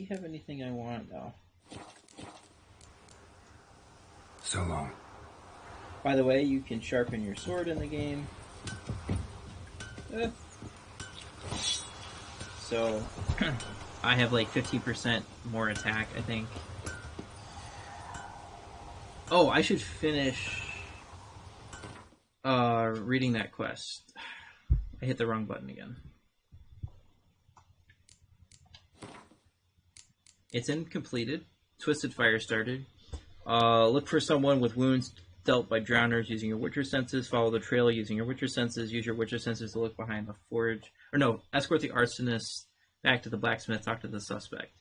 have anything I want? No. So long. By the way, you can sharpen your sword in the game. So, I have like 50% more attack, I think. Oh, I should finish reading that quest. I hit the wrong button again. It's incompleted. Twisted Fire started. Look for someone with wounds dealt by drowners using your Witcher senses. Follow the trail using your Witcher senses. Use your Witcher senses to look behind the forge. Or no, escort the arsonist back to the blacksmith. Talk to the suspect.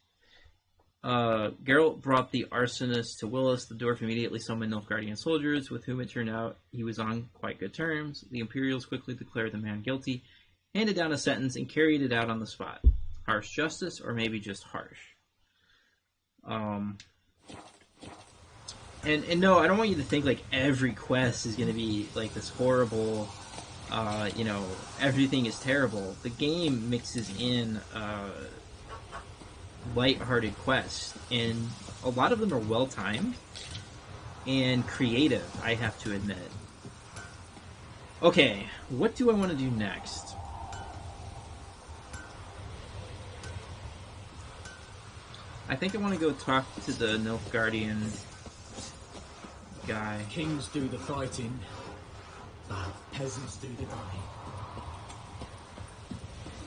Geralt brought the arsonist to Willis. The dwarf immediately summoned Nilfgaardian soldiers, with whom it turned out he was on quite good terms. The Imperials quickly declared the man guilty, handed down a sentence, and carried it out on the spot. Harsh justice, or maybe just harsh. And no, I don't want you to think like every quest is going to be like this horrible, everything is terrible. The game mixes in light-hearted quests, and a lot of them are well-timed and creative, I have to admit. Okay, what do I want to do next? I think I want to go talk to the Nilfgaardian guy. Kings do the fighting, but peasants do the dying.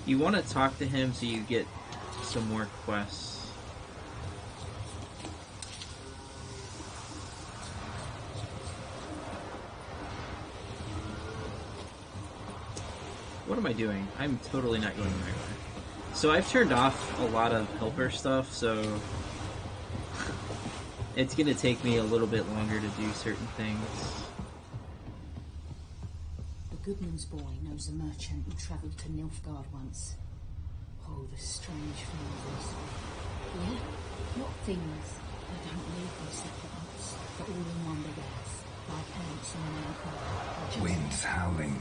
You want to talk to him so you get some more quests. What am I doing? I'm totally not going the right way. So I've turned off a lot of helper stuff, so it's going to take me a little bit longer to do certain things. The Goodman's boy knows a merchant who travelled to Nilfgaard once. Oh, the strange things. Yeah? What things? I don't live in separate huts, but all in one big house. My parents and my uncle. Wind's howling.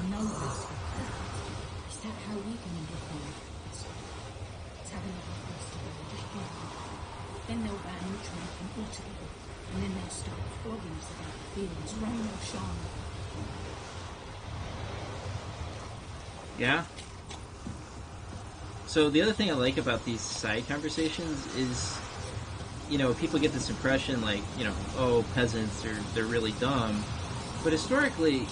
No, is that how we can end up here? Let's have another festival, just one. Then they'll ban drinking altogether, and then they'll start flogging us about the fields, rain or shine. Yeah. So the other thing I like about these side conversations is, people get this impression like, oh, peasants they're really dumb. But historically,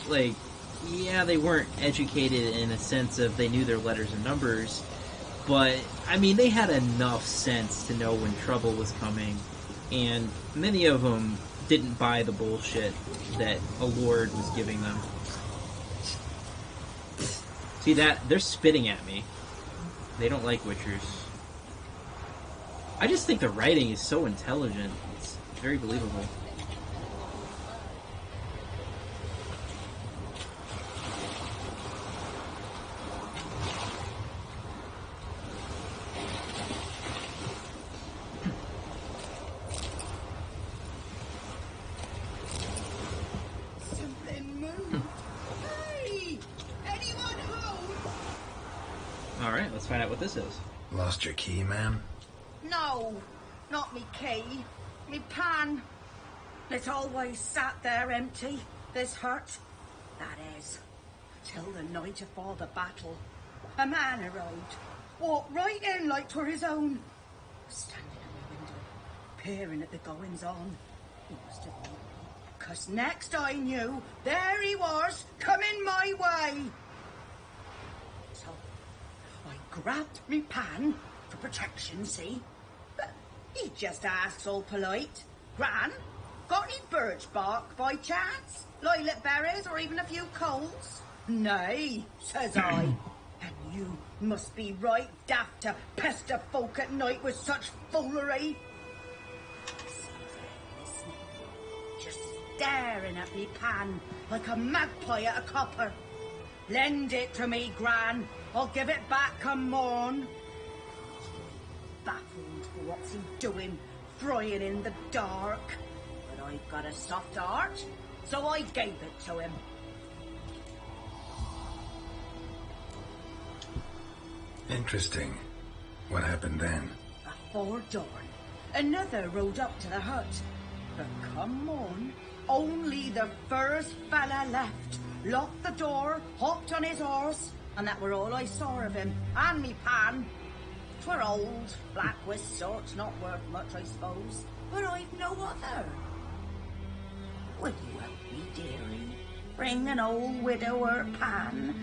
yeah, they weren't educated in a sense of they knew their letters and numbers, but, they had enough sense to know when trouble was coming, and many of them didn't buy the bullshit that a lord was giving them. See that? They're spitting at me. They don't like Witchers. I just think the writing is so intelligent. It's very believable. Alright, let's find out what this is. Lost your key, ma'am? No, not me key. Me pan. It's always sat there empty, this hut. That is, till the night afore the battle. A man arrived, walked right in like 'twere his own. Standing at my window, peering at the goings-on. He must have known me, 'cause next I knew, there he was, coming my way. So I grabbed me pan for protection, see? But he just asks all polite, Gran, got any birch bark by chance? Lilac berries or even a few coals? Nay, says I. And you must be right daft to pester folk at night with such foolery. Listening, just staring at me pan like a magpie at a copper. Lend it to me, Gran. I'll give it back come morn. Baffled for what's he doing, frying in the dark. But I've got a soft heart, so I gave it to him. Interesting. What happened then? Before dawn, another rode up to the hut. But come on, only the first fella left. Locked the door, hopped on his horse, and that were all I saw of him, and me pan. 'Twere old, black with sorts, not worth much, I suppose, but I've no other. Will you help me, dearie? Bring an old widower pan.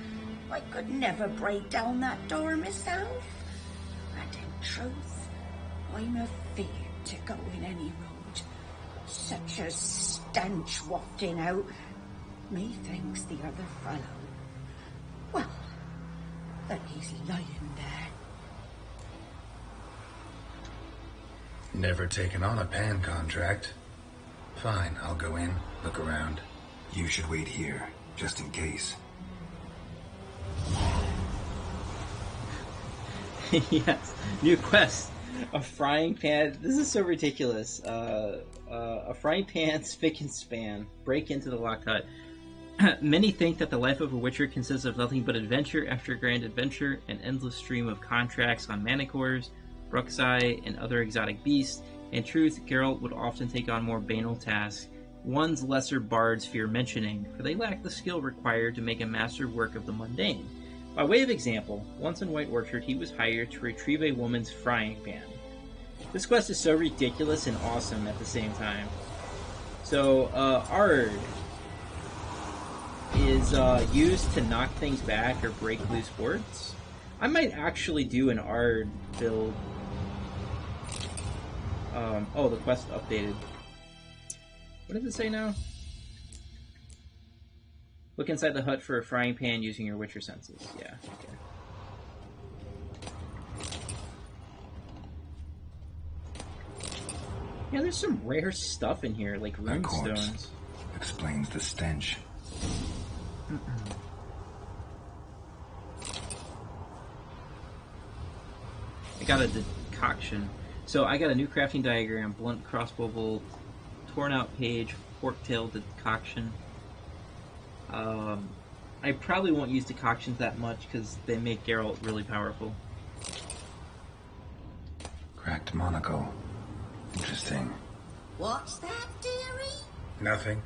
I could never break down that door myself. And in truth, I'm afeard to go in any road. Such a stench wafting out. Methinks the other fellow, well, that he's lying there. Never taken on a pan contract. Fine, I'll go in, look around. You should wait here, just in case. Yes, new quest. A frying pan. This is so ridiculous. A frying pan, spick and span. Break into the locked hut. Many think that the life of a witcher consists of nothing but adventure after grand adventure, an endless stream of contracts on manicores, bruxi, and other exotic beasts. In truth, Geralt would often take on more banal tasks, ones lesser bards fear mentioning, for they lack the skill required to make a master work of the mundane. By way of example, once in White Orchard he was hired to retrieve a woman's frying pan. This quest is so ridiculous and awesome at the same time. So, Ard is used to knock things back or break loose boards. I might actually do an Ard build. Oh, the quest updated. What does it say now? Look inside the hut for a frying pan using your Witcher senses. Yeah, okay. Yeah, there's some rare stuff in here, like rune stones. Explains the stench. I got a decoction. So I got a new crafting diagram, blunt crossbow bolt, torn out page, fork-tailed decoction. I probably won't use decoctions that much because they make Geralt really powerful. Cracked monocle. Interesting. What's that, dearie? Nothing.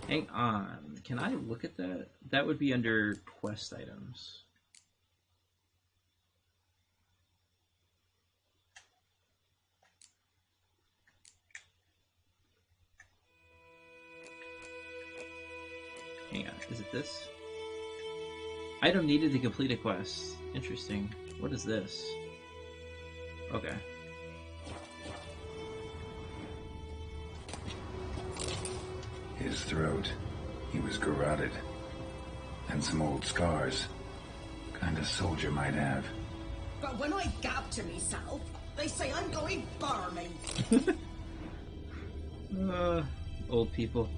Hang on. Can I look at that? That would be under quest items. Hang on, is it this? Item needed to complete a quest. Interesting. What is this? Okay. His throat. He was garroted. And some old scars. Kind of soldier might have. But when I gab to myself, they say I'm going barmy. Old people.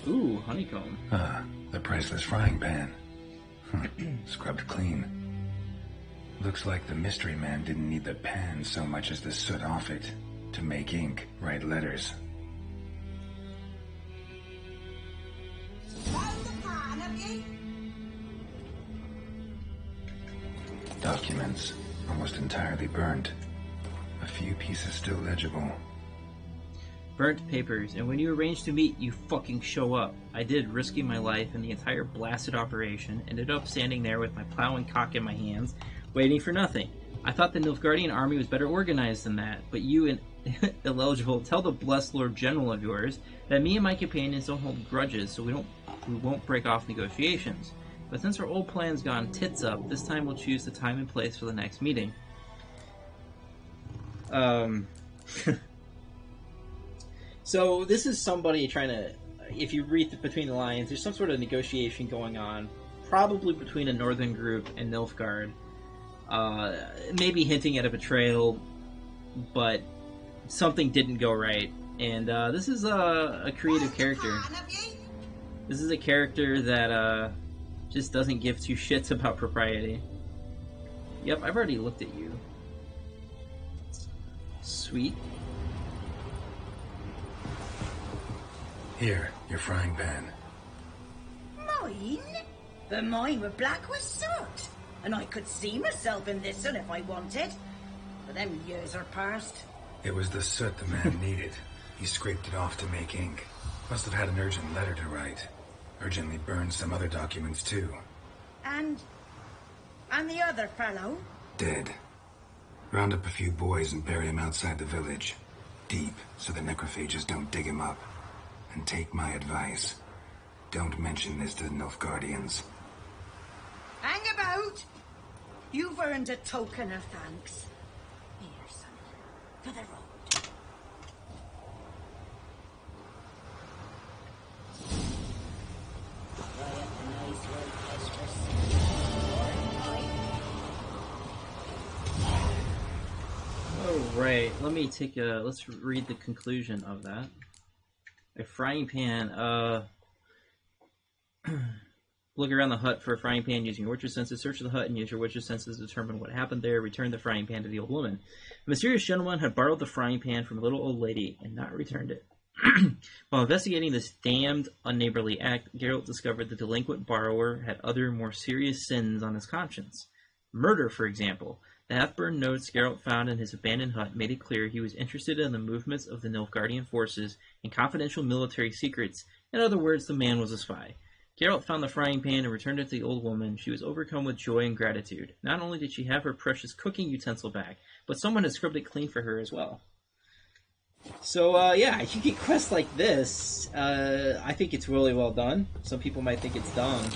Ooh, honeycomb. Ah, the priceless frying pan. Scrubbed clean. Looks like the mystery man didn't need the pan so much as the soot off it to make ink, write letters. Found the pan, have ye? Documents, almost entirely burnt. A few pieces still legible. Burnt papers, and when you arrange to meet, you fucking show up. I did, risking my life and the entire blasted operation. Ended up standing there with my plow and cock in my hands, waiting for nothing. I thought the Nilfgaardian army was better organized than that, but you illegible, tell the blessed Lord General of yours that me and my companions don't hold grudges, so we won't break off negotiations. But since our old plan's gone tits up, this time we'll choose the time and place for the next meeting. So this is somebody trying to, if you read between the lines, there's some sort of negotiation going on, probably between a northern group and Nilfgaard. Maybe hinting at a betrayal, but something didn't go right. And this is a creative character. This is a character that just doesn't give two shits about propriety. Yep, I've already looked at you. Sweet. Here, your frying pan. Mine? But mine were black with soot. And I could see myself in this one if I wanted. But them years are past. It was the soot the man needed. He scraped it off to make ink. Must have had an urgent letter to write. Urgently burned some other documents too. And the other fellow? Dead. Round up a few boys and bury him outside the village. Deep, so the necrophages don't dig him up. And take my advice. Don't mention this to the Nilfgaardians. Hang about! You've earned a token of thanks. Here, son. For the road. Alright, let me take a... let's read the conclusion of that. A frying pan, look around the hut for a frying pan using your witcher senses. Search the hut and use your witcher senses to determine what happened there. Return the frying pan to the old woman. A mysterious gentleman had borrowed the frying pan from a little old lady and not returned it. While investigating this damned unneighborly act, Geralt discovered the delinquent borrower had other more serious sins on his conscience. Murder, for example. The half-burned notes Geralt found in his abandoned hut made it clear he was interested in the movements of the Nilfgaardian forces and confidential military secrets. In other words, the man was a spy. Geralt found the frying pan and returned it to the old woman. She was overcome with joy and gratitude. Not only did she have her precious cooking utensil back, but someone had scrubbed it clean for her as well. So, yeah, you get quests like this. I think it's really well done. Some people might think it's dumb,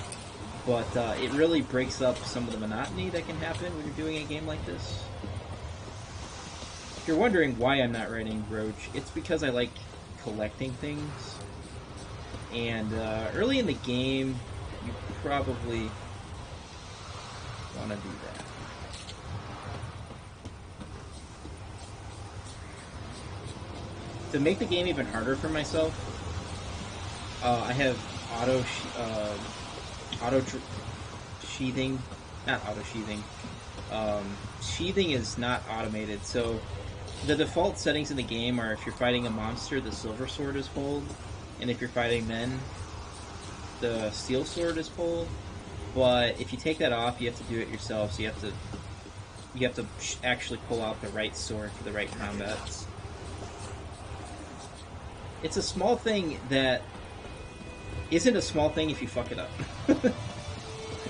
but it really breaks up some of the monotony that can happen when you're doing a game like this. If you're wondering why I'm not writing Roach, it's because I like collecting things. And early in the game, you probably want to do that. To make the game even harder for myself, I have sheathing, not auto sheathing. Sheathing is not automated, so the default settings in the game are if you're fighting a monster, the silver sword is pulled, and if you're fighting men, the steel sword is pulled. But if you take that off, you have to do it yourself, so you have to actually pull out the right sword for the right combats. It's a small thing that isn't a small thing if you fuck it up.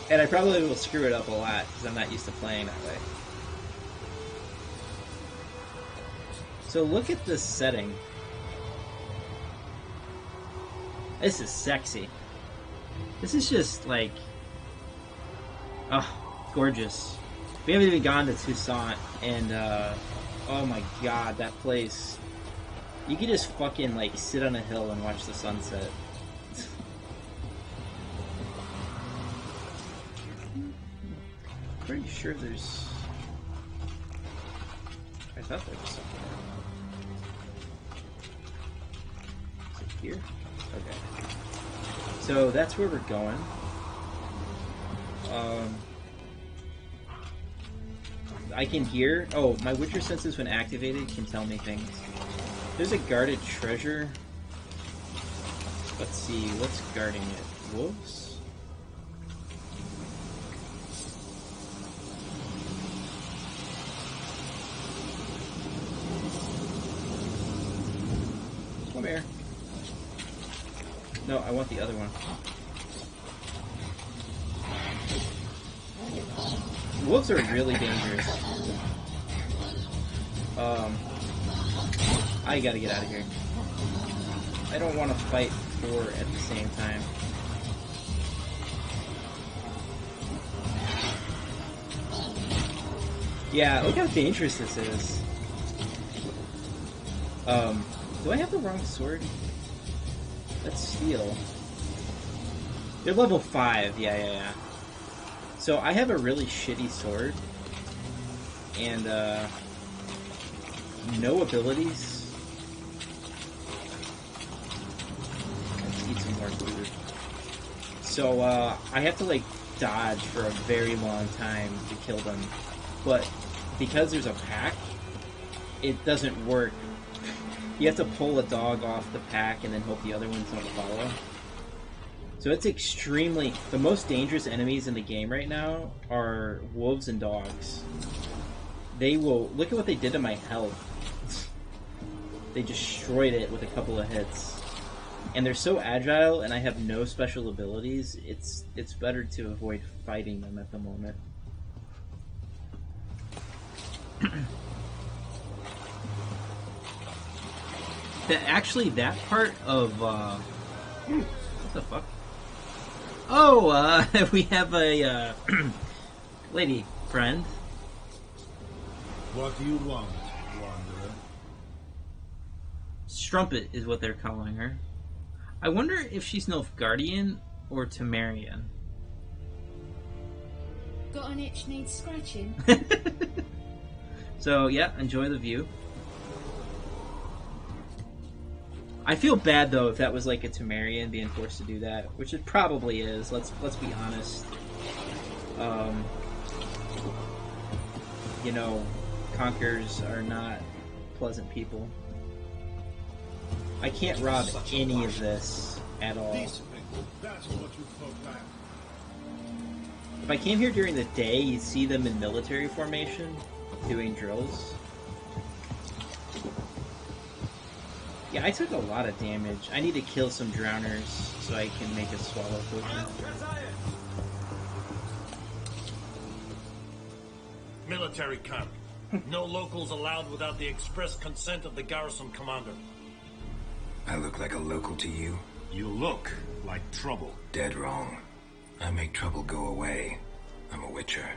And I probably will screw it up a lot because I'm not used to playing that way. So look at this setting. This is sexy. This is just like, oh, gorgeous. We haven't even gone to Toussaint, and oh my god, that place. You could just fucking like sit on a hill and watch the sunset. Pretty sure there's... I thought there was something. Is it here? Okay. So that's where we're going. I can hear... Oh, my Witcher senses when activated can tell me things. There's a guarded treasure. Let's see, what's guarding it? Wolves? Come here. No, I want the other one. Wolves are really dangerous. I gotta get out of here. I don't want to fight four at the same time. Yeah, look how dangerous this is. Do I have the wrong sword? That's steel. They're level 5, yeah. So I have a really shitty sword. And, no abilities. Let's eat some more food. So, I have to, like, dodge for a very long time to kill them. But because there's a pack, it doesn't work. You have to pull a dog off the pack and then hope the other ones don't follow. So it's extremely... The most dangerous enemies in the game right now are wolves and dogs. They will... Look at what they did to my health. They destroyed it with a couple of hits. And they're so agile, and I have no special abilities, it's better to avoid fighting them at the moment. Actually, that part of... what the fuck? Oh, we have a lady friend. What do you want, wanderer? Strumpet is what they're calling her. I wonder if she's Nilfgaardian or Temerian. Got an itch needs scratching? So, yeah, enjoy the view. I feel bad, though, if that was like a Temerian being forced to do that, which it probably is. Let's be honest. You know, Conquerors are not pleasant people. I can't rob any of this at all. If I came here during the day, you'd see them in military formation, doing drills. Yeah, I took a lot of damage. I need to kill some drowners so I can make a swallow potion. Military camp. No locals allowed without the express consent of the garrison commander. I look like a local to you? You look like trouble. Dead wrong. I make trouble go away. I'm a witcher.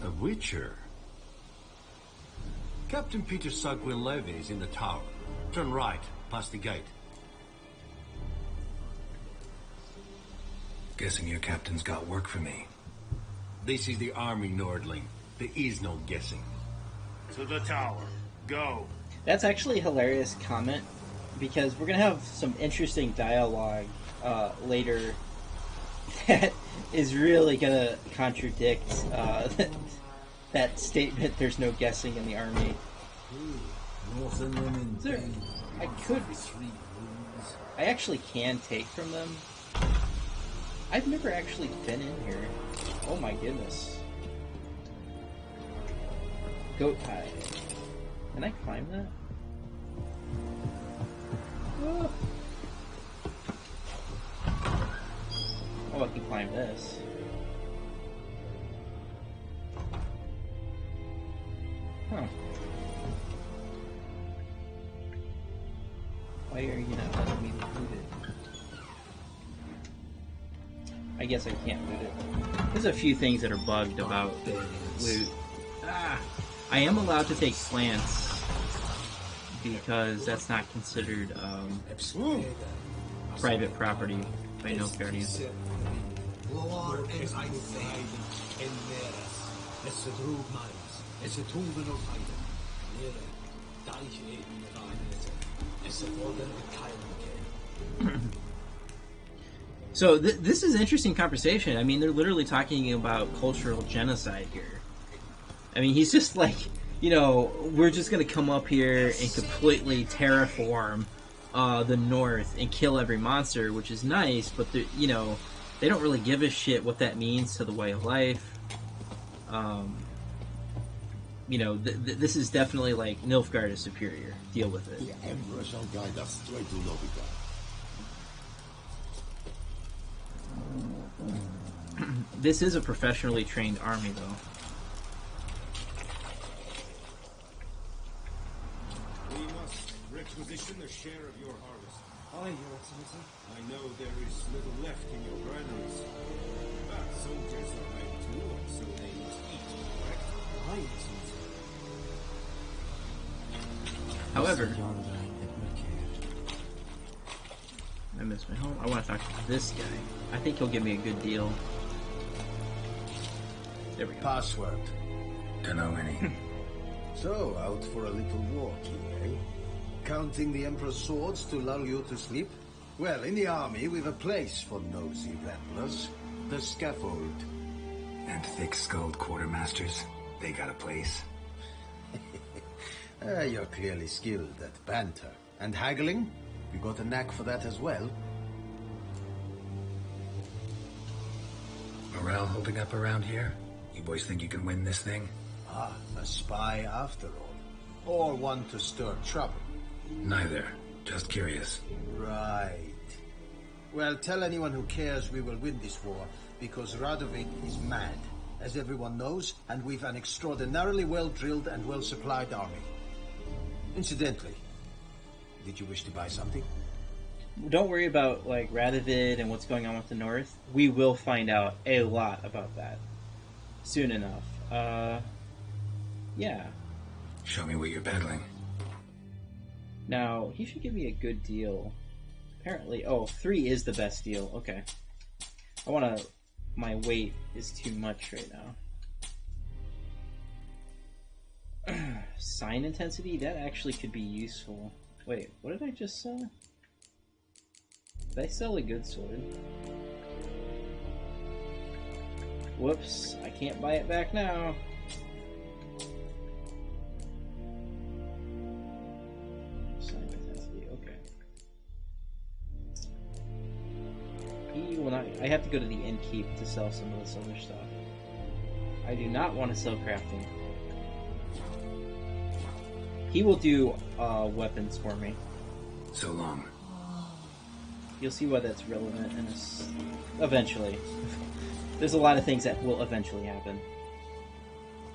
A witcher? Captain Peter Sagwin Levy is in the tower. Turn right, past the gate. Guessing your captain's got work for me. This is the army, Nordling. There is no guessing. To the tower. Go. That's actually a hilarious comment, because we're going to have some interesting dialogue later that is really going to contradict that statement, there's no guessing in the army. There, I actually can take from them. I've never actually been in here. Oh my goodness. Goat hide. Can I climb that? Oh. Oh, I can climb this. Huh. Why are you not letting me loot it? I guess I can't loot it. There's a few things that are bugged about loot. I am allowed to take plants because that's not considered private property by Nilfgaardians. So this is an interesting conversation. I mean, they're literally talking about cultural genocide here. I mean, he's just like, you know, we're just going to come up here and completely terraform the North and kill every monster, which is nice, but, you know, they don't really give a shit what that means to the way of life. You know, this is definitely like Nilfgaard is superior. Deal with it. The Emperor shall guide us straight to Novigrad. This is a professionally trained army, though. We must requisition a share of your harvest. Aye, Your Excellency. I know there is little left in your granaries, but soldiers are made too, and so they must eat, correct? Aye, Excellency. However, I missed my home. I want to talk to this guy. I think he'll give me a good deal. There we go. Password. Don't know any. So, out for a little walk, eh? Counting the Emperor's swords to lull you to sleep? Well, in the army, we've a place for nosy ramblers. The scaffold. And thick-skulled quartermasters. They got a place. You're clearly skilled at banter. And haggling? You got a knack for that as well? Morale holding up around here? You boys think you can win this thing? Ah, a spy after all. Or one to stir trouble. Neither. Just curious. Right. Well, tell anyone who cares we will win this war, because Radovid is mad, as everyone knows, and we've an extraordinarily well-drilled and well-supplied army. Incidentally, did you wish to buy something? Don't worry about, like, Radovid and what's going on with the North. We will find out a lot about that soon enough. Yeah. Show me what you're peddling. Now, he should give me a good deal. Apparently, 3 is the best deal. Okay. My weight is too much right now. Sign intensity? That actually could be useful. Wait, what did I just sell? Did I sell a good sword? Whoops, I can't buy it back now. Sign intensity, okay. He will not. I have to go to the innkeep to sell some of this other stuff. I do not want to sell crafting. He will do weapons for me. So long. You'll see why that's relevant in this eventually. There's a lot of things that will eventually happen.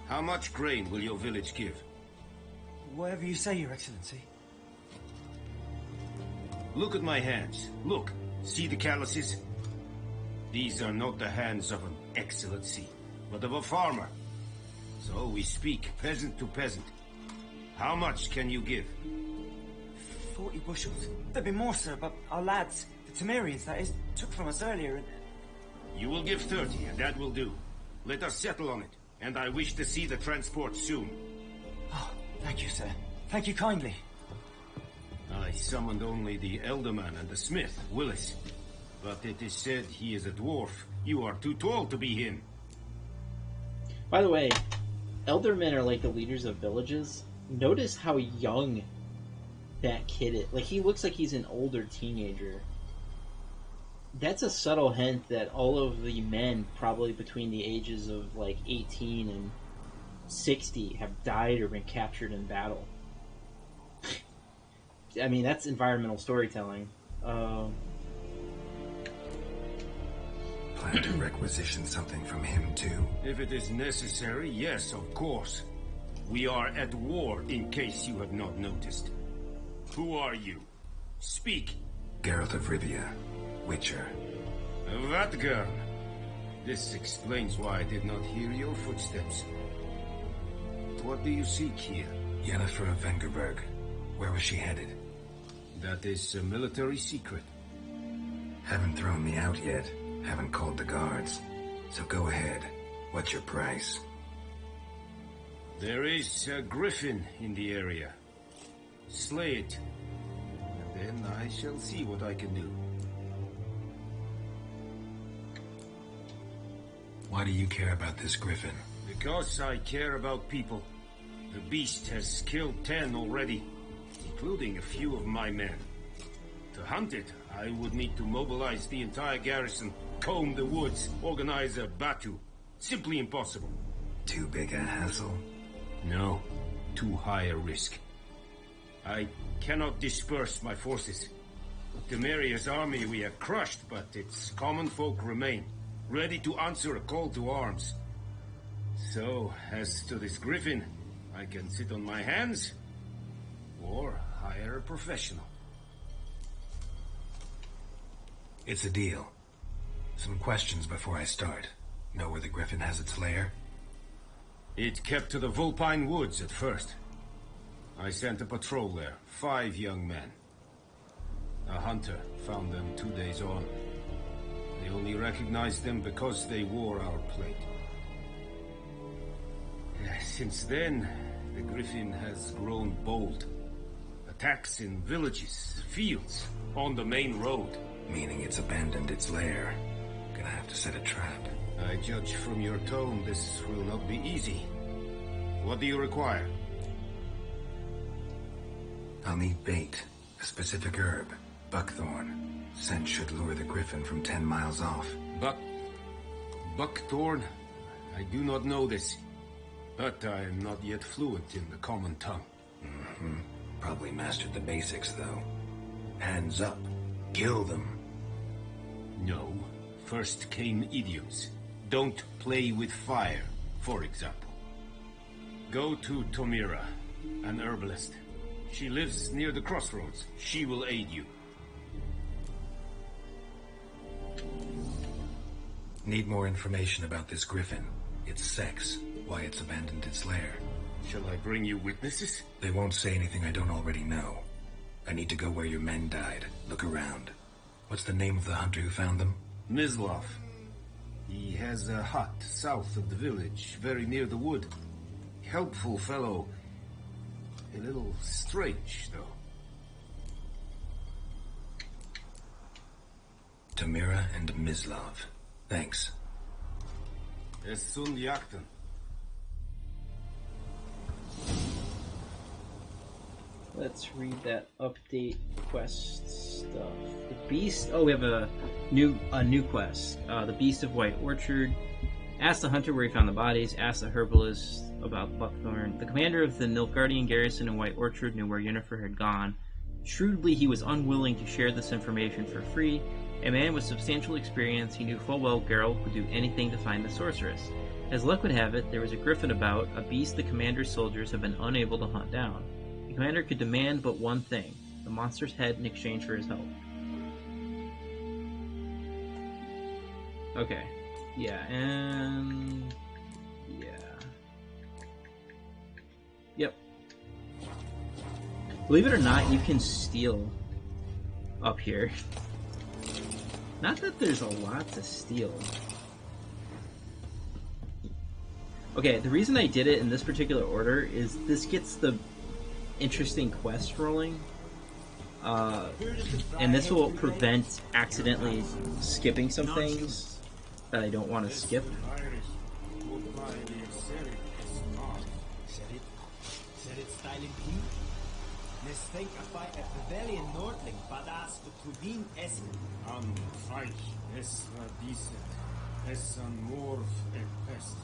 How much grain will your village give? Whatever you say, Your Excellency. Look at my hands. Look. See the calluses? These are not the hands of an excellency, but of a farmer. So we speak peasant to peasant. How much can you give? 40 bushels. There'd be more, sir, but our lads, the Temerians, that is, took from us earlier and... You will give 30, and that will do. Let us settle on it, and I wish to see the transport soon. Oh, thank you, sir. Thank you kindly. I summoned only the Elderman and the smith, Willis. But it is said he is a dwarf. You are too tall to be him. By the way, Eldermen are like the leaders of villages. Notice how young that kid is. Like, he looks like he's an older teenager. That's a subtle hint that all of the men, probably between the ages of, like, 18 and 60, have died or been captured in battle. I mean, that's environmental storytelling. Plan to requisition something from him, too? If it is necessary, yes, of course. We are at war, in case you have not noticed. Who are you? Speak. Geralt of Rivia, Witcher. Vatgern. This explains why I did not hear your footsteps. What do you seek here? Yennefer of Vengerberg. Where was she headed? That is a military secret. Haven't thrown me out yet. Haven't called the guards. So go ahead. What's your price? There is a griffin in the area. Slay it. And then I shall see what I can do. Why do you care about this griffin? Because I care about people. The beast has killed 10 already, including a few of my men. To hunt it, I would need to mobilize the entire garrison, comb the woods, organize a batu. Simply impossible. Too big a hassle? No, too high a risk. I cannot disperse my forces. Temeria's army we have crushed, but its common folk remain, ready to answer a call to arms. So, as to this griffin, I can sit on my hands, or hire a professional. It's a deal. Some questions before I start. Know where the griffin has its lair? It kept to the Vulpine Woods at first. I sent a patrol there, 5 young men. A hunter found them 2 days on. They only recognized them because they wore our plate. Since then, the griffin has grown bold. Attacks in villages, fields, on the main road. Meaning it's abandoned its lair. Gonna have to set a trap. I judge from your tone this will not be easy. What do you require? I'll need bait. A specific herb. Buckthorn. Scent should lure the griffin from 10 miles off. Buckthorn? I do not know this, but I am not yet fluent in the common tongue. Probably mastered the basics, though. Hands up. Kill them. No. First came idioms. Don't play with fire, for example. Go to Tomira, an herbalist. She lives near the crossroads. She will aid you. Need more information about this griffin. Its sex, why it's abandoned its lair. Shall I bring you witnesses? They won't say anything I don't already know. I need to go where your men died. Look around. What's the name of the hunter who found them? Mislav. He has a hut south of the village, very near the wood. Helpful fellow. A little strange, though. Tamira and Mislav. Thanks. Es sun jakten. Let's read that update quest stuff. The Beast. Oh, we have a new quest. The Beast of White Orchard. Ask the hunter where he found the bodies. Ask the herbalist about Buckthorn. The commander of the Nilfgaardian garrison in White Orchard knew where Yennefer had gone. Shrewdly, he was unwilling to share this information for free. A man with substantial experience, he knew full well Geralt would do anything to find the sorceress. As luck would have it, there was a griffin about, a beast the commander's soldiers have been unable to hunt down. The commander could demand but one thing, the monster's head in exchange for his help. Okay. Yeah, and... yeah. Yep. Believe it or not, you can steal up here. Not that there's a lot to steal. Okay, the reason I did it in this particular order is this gets the interesting quest rolling. And this will prevent accidentally skipping some things that I don't want to skip. Think fight at Rebellion Nordling, badass to Tubin Essen. An Feich, es radicet, es an morv et pest.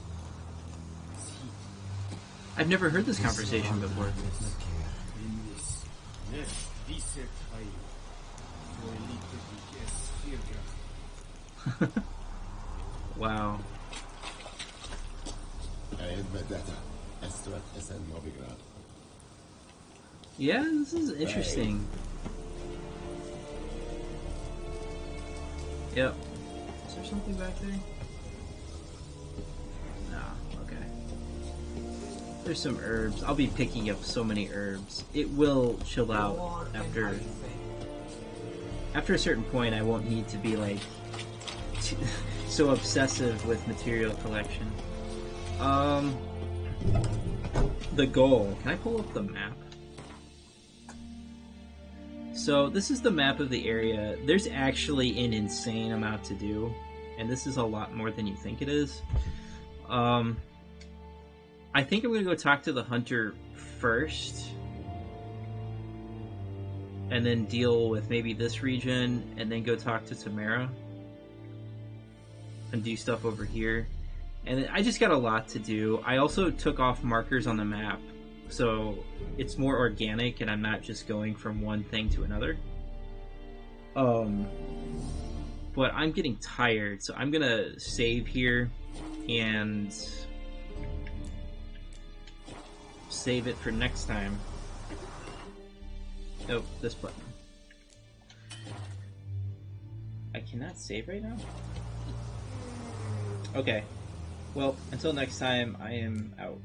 I've never heard this conversation before. Yes, dicet hai. Wow. Yeah, this is interesting. Yep. Is there something back there? No, okay. There's some herbs. I'll be picking up so many herbs. It will chill out after a certain point. I won't need to be like so obsessive with material collection. The goal. Can I pull up the map? So this is the map of the area. There's actually an insane amount to do, and this is a lot more than you think it is. I think I'm going to go talk to the hunter first, and then deal with maybe this region, and then go talk to Tamara, and do stuff over here. And I just got a lot to do. I also took off markers on the map, so it's more organic and I'm not just going from one thing to another. But I'm getting tired, so I'm gonna save here and save it for next time. Oh, this button. I cannot save right now? Okay. Well, until next time, I am out.